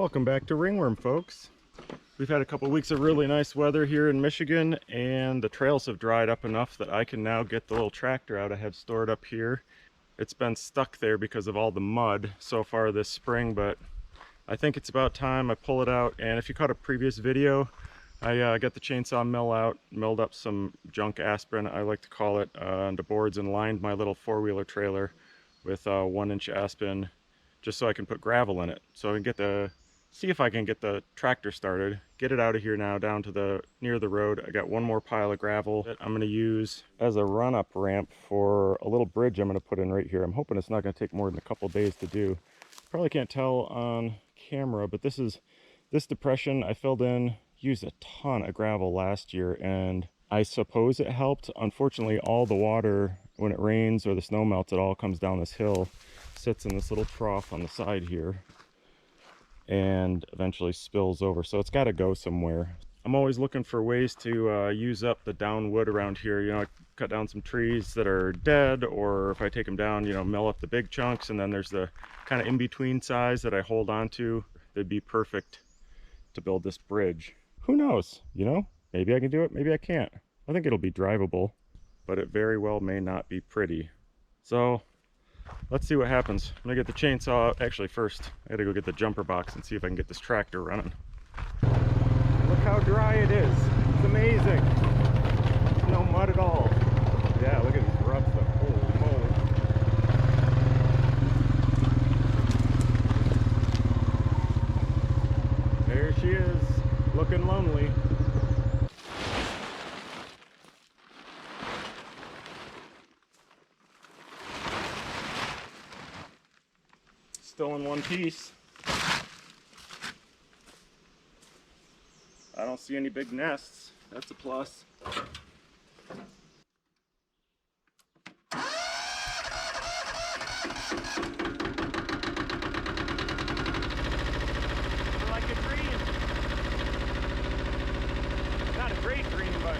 Welcome back to Ringworm, folks. We've had a couple weeks of really nice weather here in Michigan, and the trails have dried up enough that I can now get the little tractor out I have stored up here. It's been stuck there because of all the mud so far this spring, but I think it's about time I pull it out. And if you caught a previous video, I got the chainsaw mill out, milled up some junk aspirin, I like to call it, onto boards, and lined my little four-wheeler trailer with 1-inch aspen, just so I can put gravel in it, so I can get see if I can get the tractor started, get it out of here now down to near the road. I got one more pile of gravel that I'm going to use as a run-up ramp for a little bridge I'm going to put in right here. I'm hoping it's not going to take more than a couple days to do. Probably can't tell on camera, but this depression I filled in, used a ton of gravel last year, and I suppose it helped. Unfortunately, all the water, when it rains or the snow melts, it all comes down this hill, sits in this little trough on the side here, and eventually spills over. So it's got to go somewhere. I'm always looking for ways to use up the down wood around here. You know, I cut down some trees that are dead, or if I take them down, you know, mill up the big chunks, and then there's the kind of in-between size that I hold on to. They'd be perfect to build this bridge. Who knows, you know? Maybe I can do it, maybe I can't. I think it'll be drivable, but it very well may not be pretty. So let's see what happens. I'm gonna get the chainsaw out. Actually, first, I gotta go get the jumper box and see if I can get this tractor running. Look how dry it is. It's amazing. No mud at all. Yeah, look at these ruts though. Holy moly. There she is, looking lonely. Still in one piece. I don't see any big nests. That's a plus. Like a green. Not a great green, but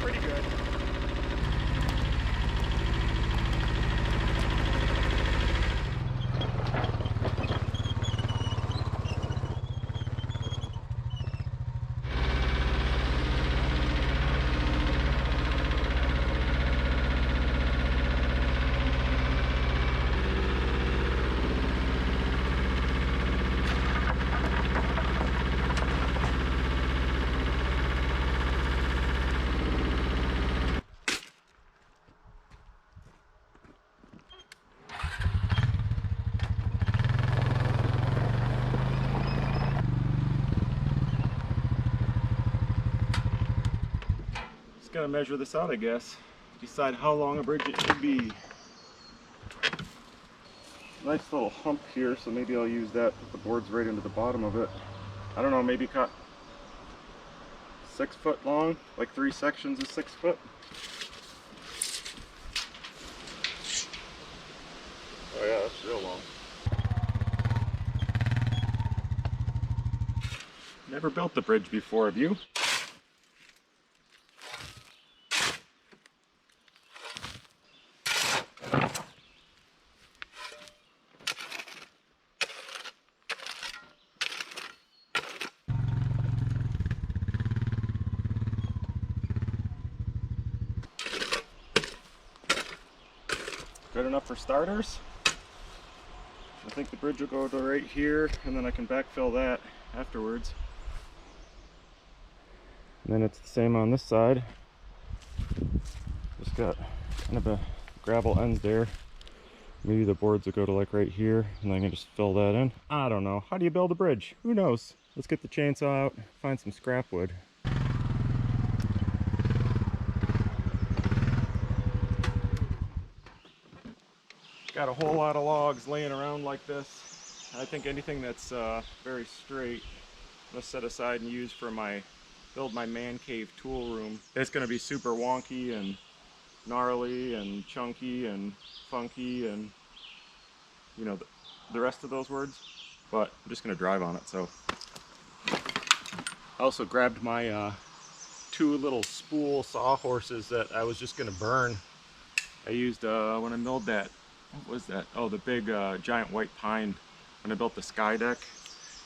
pretty good. Gotta measure this out, I guess. Decide how long a bridge it should be. Nice little hump here, so maybe I'll use that, put the boards right into the bottom of it. I don't know, maybe cut 6 foot long, like 3 sections of 6 foot. Oh yeah, that's real long. Never built the bridge before, have you? Good enough for starters. I think the bridge will go to right here, and then I can backfill that afterwards. And then it's the same on this side. Just got kind of a gravel end there. Maybe the boards will go to like right here, and I can just fill that in. I don't know. How do you build a bridge? Who knows? Let's get the chainsaw out, find some scrap wood. Got a whole lot of logs laying around like this. I think anything that's very straight, I'm gonna set aside and use for build my man cave tool room. It's gonna be super wonky and gnarly and chunky and funky and, you know, the rest of those words, but I'm just gonna drive on it. So I also grabbed my 2 little spool sawhorses that I was just gonna burn. I used when I milled that, what was that? Oh, the big giant white pine when I built the sky deck.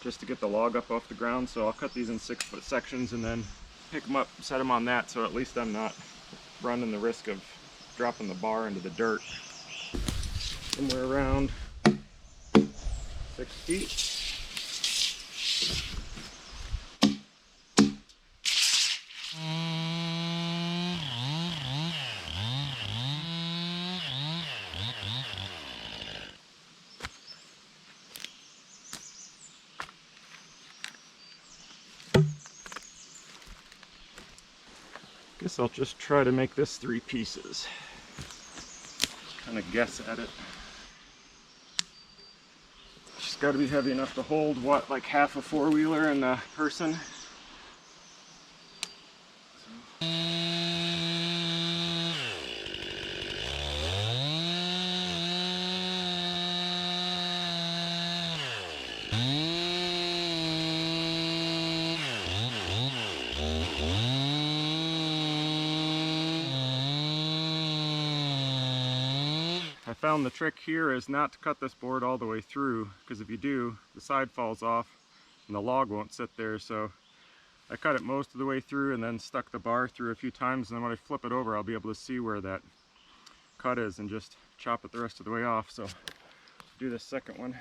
just to get the log up off the ground. So I'll cut these in 6-foot sections and then pick them up, set them on that, so at least I'm not running the risk of dropping the bar into the dirt. Somewhere around 6 feet. Guess I'll just try to make this 3 pieces. Kind of guess at it. It's got to be heavy enough to hold, what, like half a 4-wheeler and a person. I found the trick here is not to cut this board all the way through, because if you do, the side falls off and the log won't sit there. So I cut it most of the way through and then stuck the bar through a few times, and then when I flip it over I'll be able to see where that cut is and just chop it the rest of the way off. So do the second one.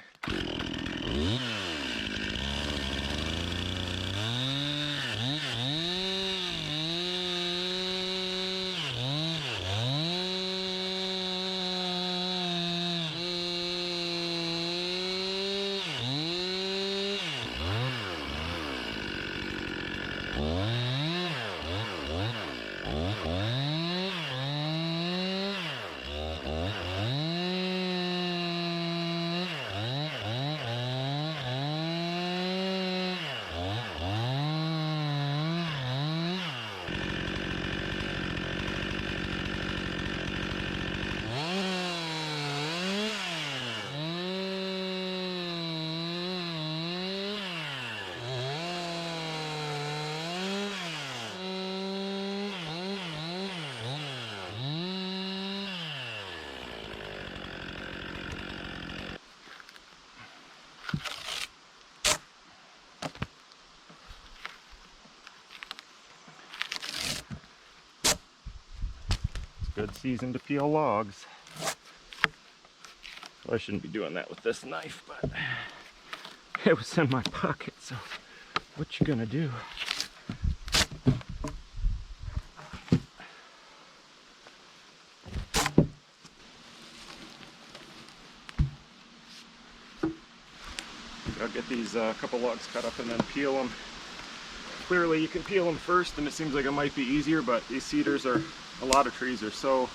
Good season to peel logs. Well, I shouldn't be doing that with this knife, but it was in my pocket, so what you gonna do? I'll get these couple logs cut up and then peel them. Clearly you can peel them first and it seems like it might be easier, but these cedars are, a lot of trees are so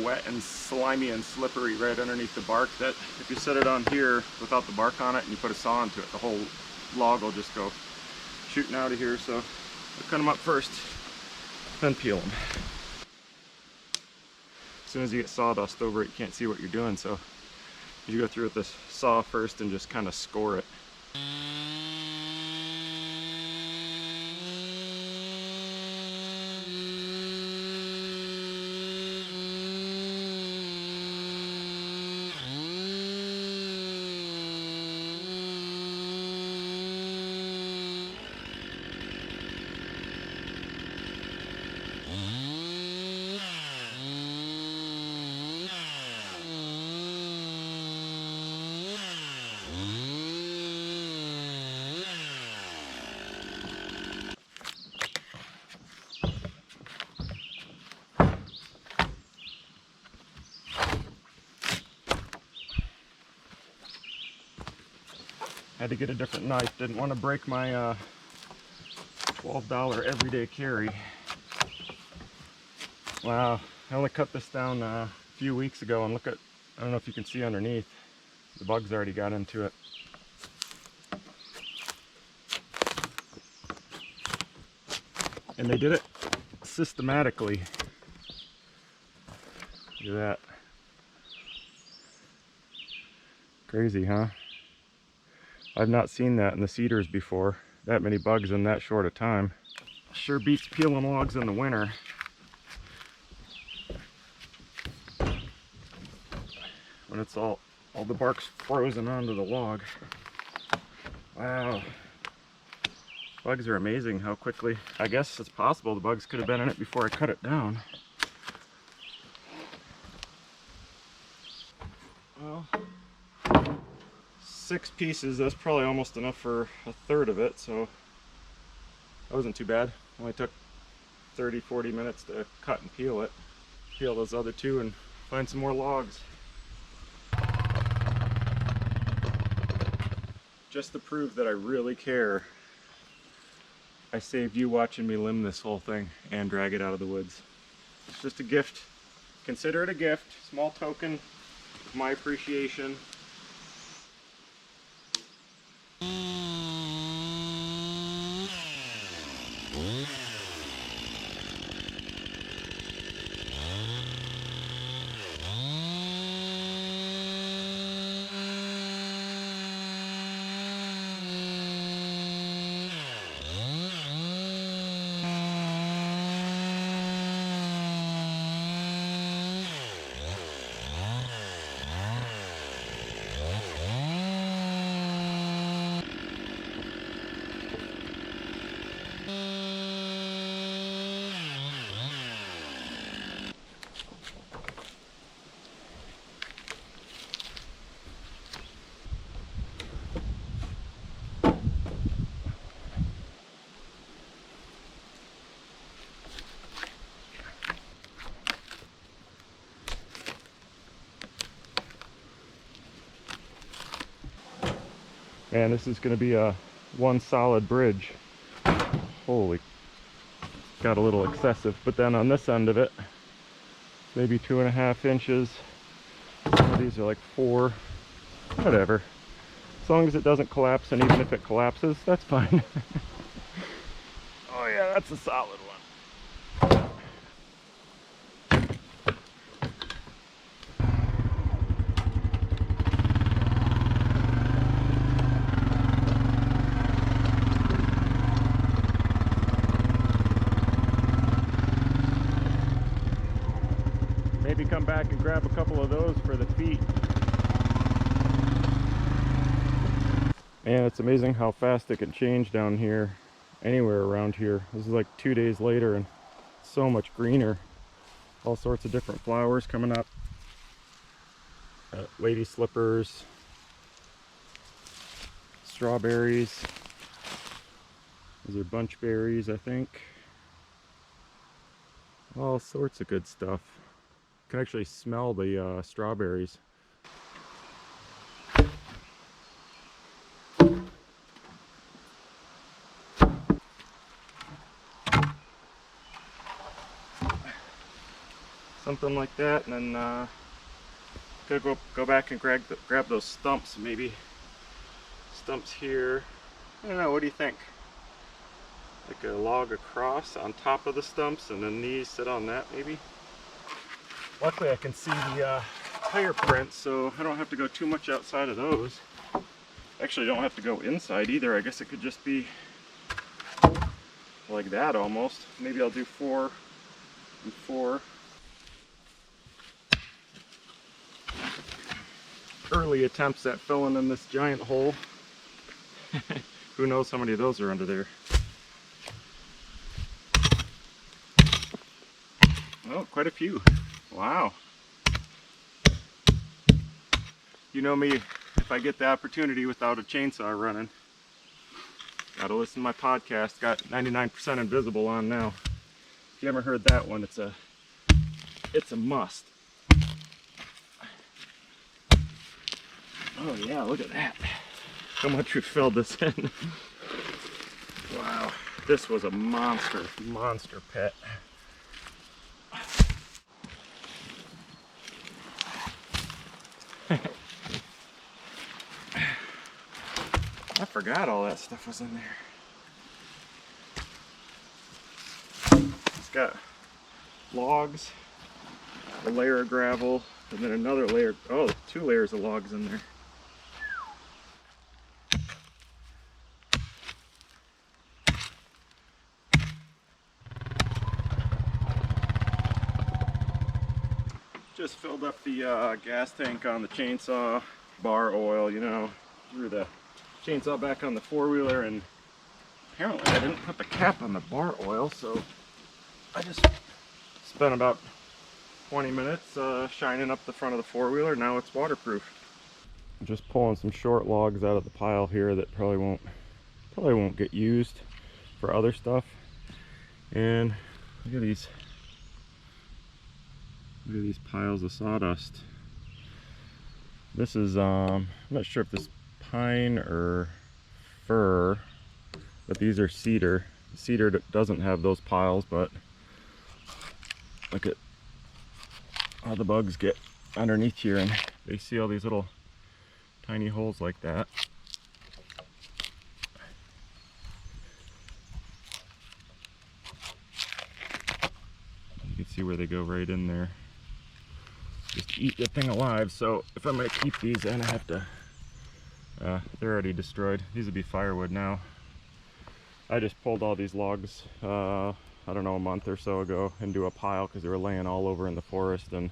wet and slimy and slippery right underneath the bark that if you set it on here without the bark on it and you put a saw onto it, the whole log will just go shooting out of here. So I'll cut them up first, then peel them. As soon as you get sawdust over it, you can't see what you're doing, so you go through with this saw first and just kind of score it. Had to get a different knife. Didn't want to break my $12 everyday carry. Wow, I only cut this down a few weeks ago, and look at, I don't know if you can see underneath, the bugs already got into it. And they did it systematically. Look at that. Crazy, huh? I've not seen that in the cedars before. That many bugs in that short a time. Sure beats peeling logs in the winter. When it's all the bark's frozen onto the log. Wow. Bugs are amazing how quickly. I guess it's possible the bugs could have been in it before I cut it down. Well, 6 pieces, that's probably almost enough for a third of it, so that wasn't too bad. Only took 30-40 minutes to cut and peel it. Peel those other 2 and find some more logs. Just to prove that I really care, I saved you watching me limb this whole thing and drag it out of the woods. It's just a gift. Consider it a gift, small token of my appreciation. Man, this is going to be a one solid bridge. Holy, got a little excessive. But then on this end of it, maybe 2.5 inches. Some of these are like 4. Whatever. As long as it doesn't collapse, and even if it collapses, that's fine. Oh yeah, that's a solid one. Maybe come back and grab a couple of those for the feet. Man, it's amazing how fast it can change down here, anywhere around here. This is like 2 days later and so much greener. All sorts of different flowers coming up. Lady slippers, strawberries. These are bunch berries, I think. All sorts of good stuff. You can actually smell the strawberries. Something like that, and then gotta go back and grab those stumps. Maybe stumps here. I don't know. What do you think? Like a log across on top of the stumps, and then these sit on that, maybe. Luckily, I can see the tire prints, so I don't have to go too much outside of those. Actually, I don't have to go inside either. I guess it could just be like that almost. Maybe I'll do 4 and 4. Early attempts at filling in this giant hole. Who knows how many of those are under there. Oh, quite a few. Wow. You know me, if I get the opportunity without a chainsaw running. Gotta listen to my podcast. Got 99% Invisible on now. If you haven't heard that one, it's a must. Oh yeah, look at that. How much we filled this in. Wow, this was a monster pit. I forgot all that stuff was in there. It's got logs, a layer of gravel, and then another layer, 2 layers of logs in there. Just filled up the gas tank on the chainsaw, bar oil, you know, threw the chainsaw back on the four-wheeler, and apparently I didn't put the cap on the bar oil, so I just spent about 20 minutes shining up the front of the four-wheeler. Now it's waterproof. I'm just pulling some short logs out of the pile here that probably won't get used for other stuff. And look at these piles of sawdust. This is I'm not sure if this is pine or fir, but these are cedar. Cedar doesn't have those piles, but look at how the bugs get underneath here, and they see all these little tiny holes like that. You can see where they go right in there. Just eat the thing alive. So if I'm gonna keep these, then I have to, they're already destroyed. These would be firewood now. I just pulled all these logs, I don't know, a month or so ago into a pile because they were laying all over in the forest, and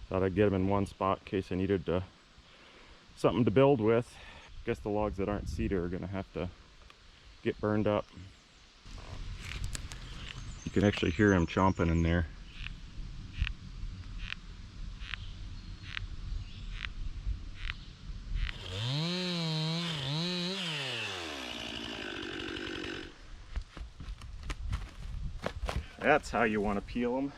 thought I'd get them in one spot in case I needed something to build with. Guess the logs that aren't cedar are gonna have to get burned up. You can actually hear them chomping in there. That's how you want to peel them.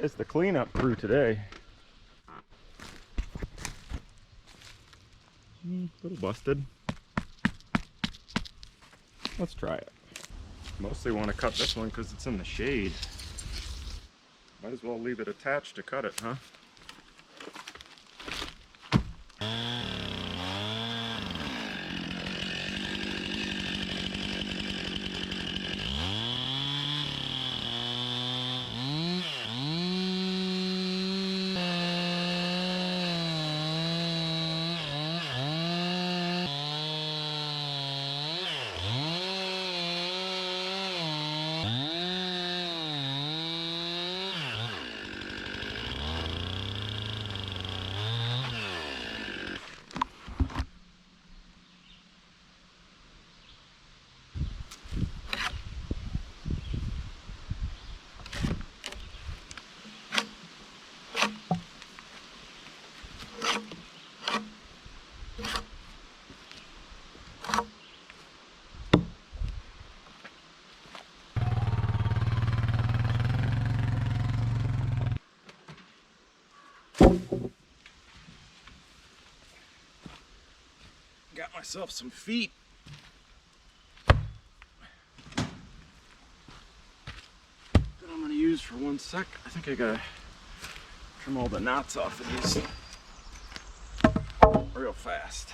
It's the cleanup crew today. A little busted. Let's try it. Mostly want to cut this one because it's in the shade. Might as well leave it attached to cut it, huh? Got myself some feet. That I'm gonna use for 1 sec. I think I gotta trim all the knots off of these real fast.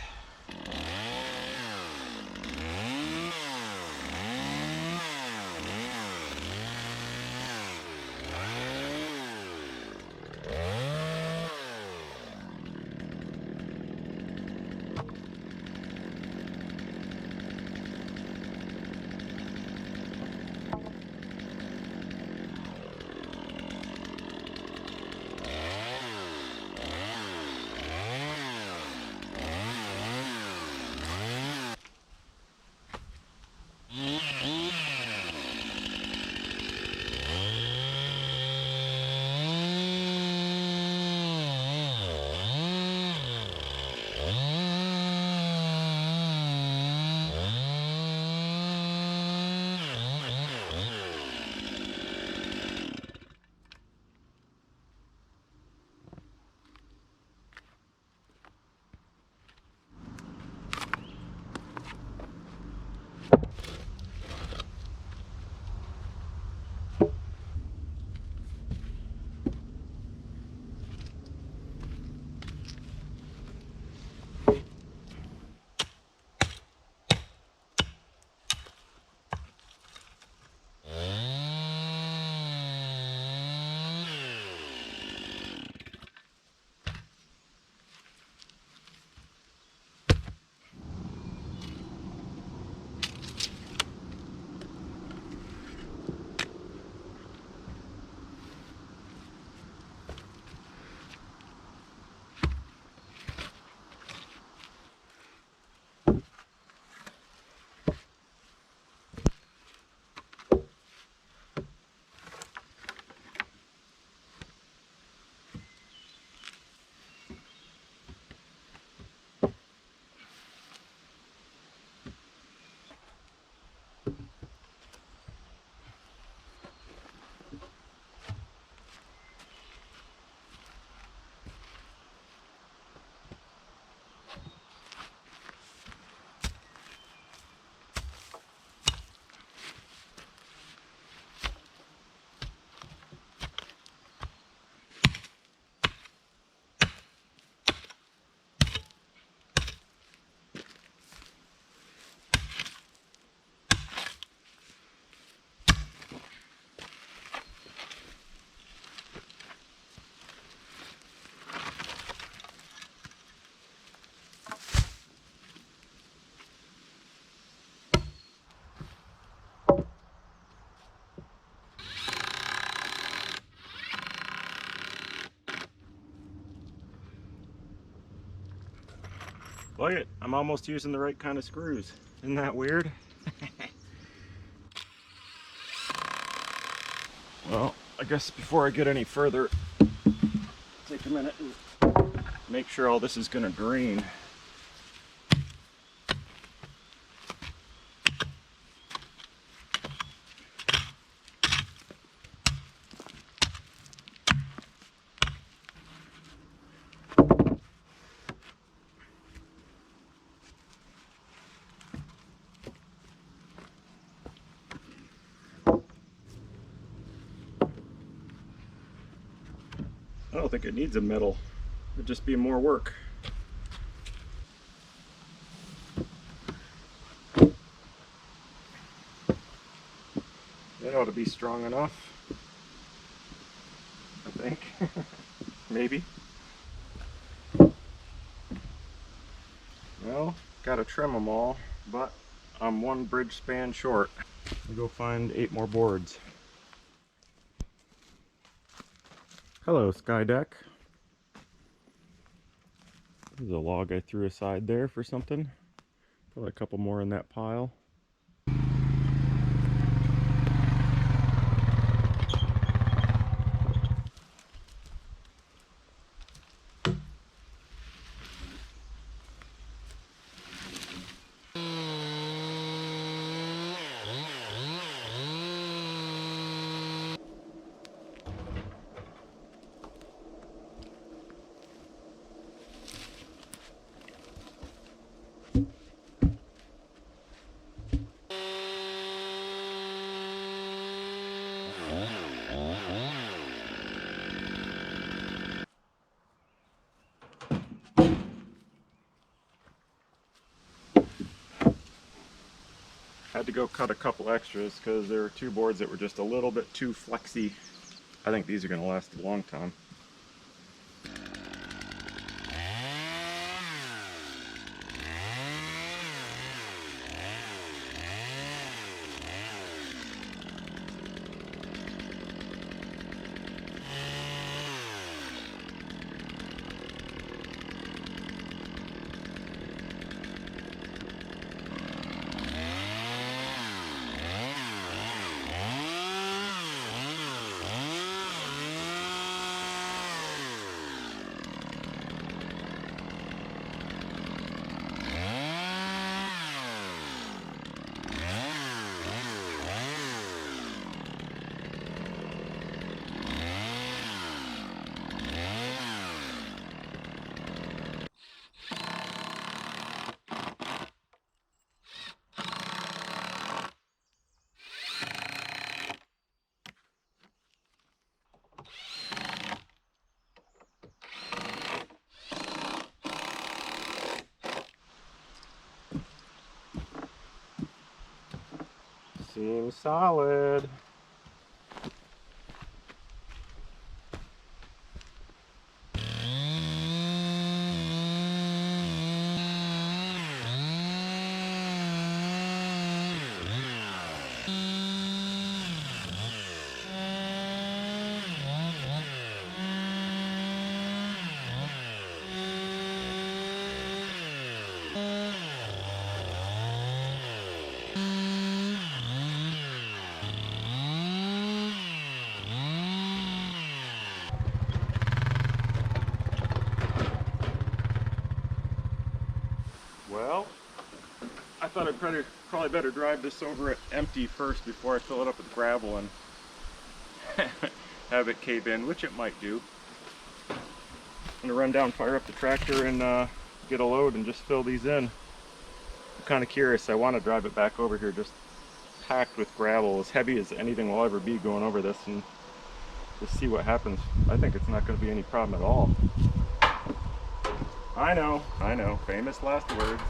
Look it, I'm almost using the right kind of screws. Isn't that weird? Well, I guess before I get any further, take a minute and make sure all this is going to drain. I don't think it needs a metal. It'd just be more work. That ought to be strong enough, I think. Maybe. Well, gotta trim them all, but I'm one bridge span short. I'll go find 8 more boards. Hello, Sky Deck. There's a log I threw aside there for something. Probably a couple more in that pile. Had to go cut a couple extras because there were 2 boards that were just a little bit too flexy. I think these are going to last a long time. Seems solid. Well, I thought I'd probably better drive this over it empty first before I fill it up with gravel and have it cave in, which it might do. I'm gonna run down, fire up the tractor, and get a load and just fill these in. I'm kind of curious. I want to drive it back over here just packed with gravel, as heavy as anything will ever be going over this, and just see what happens. I think it's not going to be any problem at all. I know, famous last words.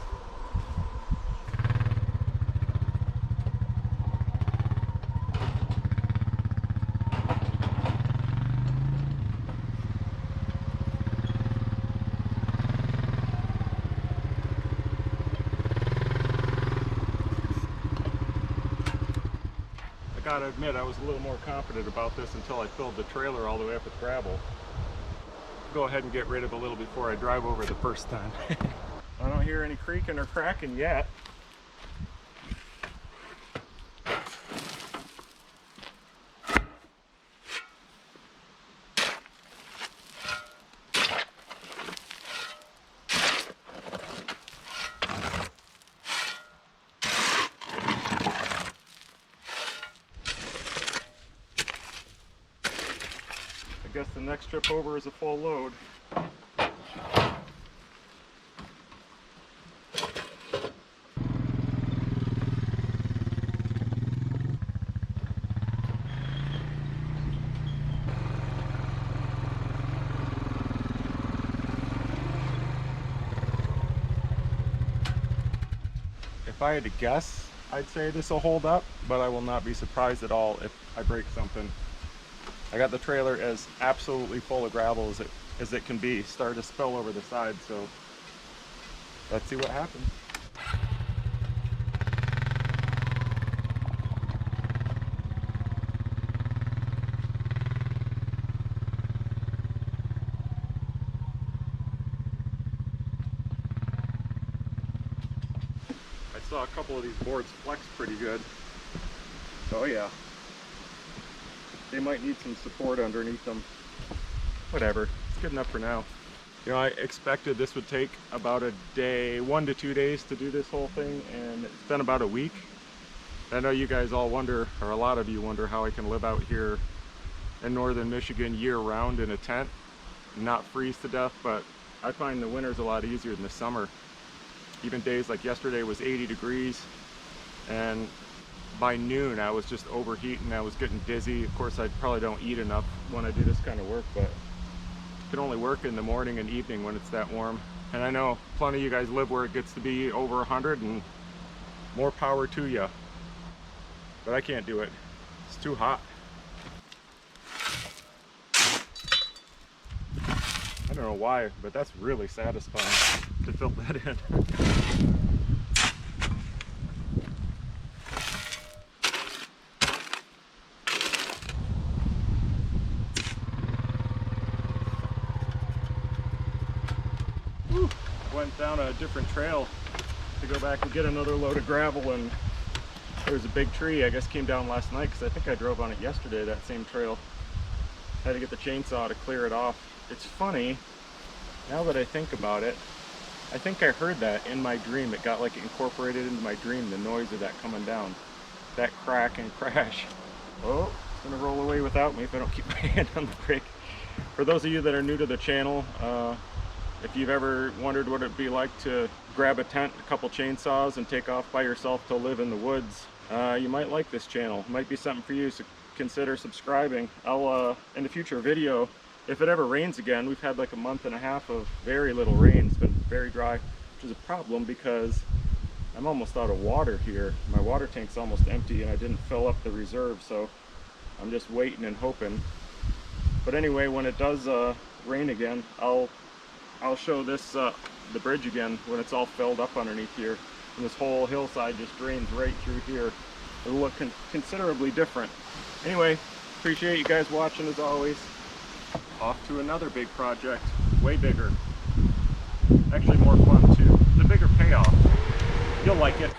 I gotta admit, I was a little more confident about this until I filled the trailer all the way up with gravel. Go ahead and get rid of a little before I drive over the first time. I don't hear any creaking or cracking yet. I guess the next trip over is a full load. If I had to guess, I'd say this will hold up, but I will not be surprised at all if I break something. I got the trailer as absolutely full of gravel as it can be. Started to spill over the side, so let's see what happens. I saw a couple of these boards flex pretty good. Oh yeah. They might need some support underneath them. Whatever, it's good enough for now. You know, I expected this would take about a day, 1 to 2 days to do this whole thing, and it's been about a week. I know you guys all wonder, or a lot of you wonder, how I can live out here in northern Michigan year-round in a tent and not freeze to death, but I find the winter's a lot easier than the summer. Even days like yesterday was 80 degrees, and by noon I was just overheating. I was getting dizzy. Of course, I probably don't eat enough when I do this kind of work, but I can only work in the morning and evening when it's that warm. And I know plenty of you guys live where it gets to be over 100, and more power to you. But I can't do it. It's too hot. I don't know why, but that's really satisfying to fill that in. Whew. Went down a different trail to go back and get another load of gravel, and there's a big tree, I guess came down last night, because I think I drove on it yesterday, that same trail. Had to get the chainsaw to clear it off. It's funny, now that I think about it, I think I heard that in my dream. It got like incorporated into my dream, the noise of that coming down. That crack and crash. Oh, it's gonna roll away without me if I don't keep my hand on the brake. For those of you that are new to the channel, if you've ever wondered what it'd be like to grab a tent, a couple chainsaws, and take off by yourself to live in the woods, you might like this channel. It might be something for you, so consider subscribing. I'll, in a future video, if it ever rains again, we've had like a month and a half of very little rain. It's been very dry, which is a problem because I'm almost out of water here. My water tank's almost empty and I didn't fill up the reserve, so I'm just waiting and hoping. But anyway, when it does rain again, I'll show this the bridge again when it's all filled up underneath here, and this whole hillside just drains right through here. It'll look considerably different. Anyway, appreciate you guys watching as always. Off to another big project, way bigger. Actually more fun too. The bigger payoff. You'll like it.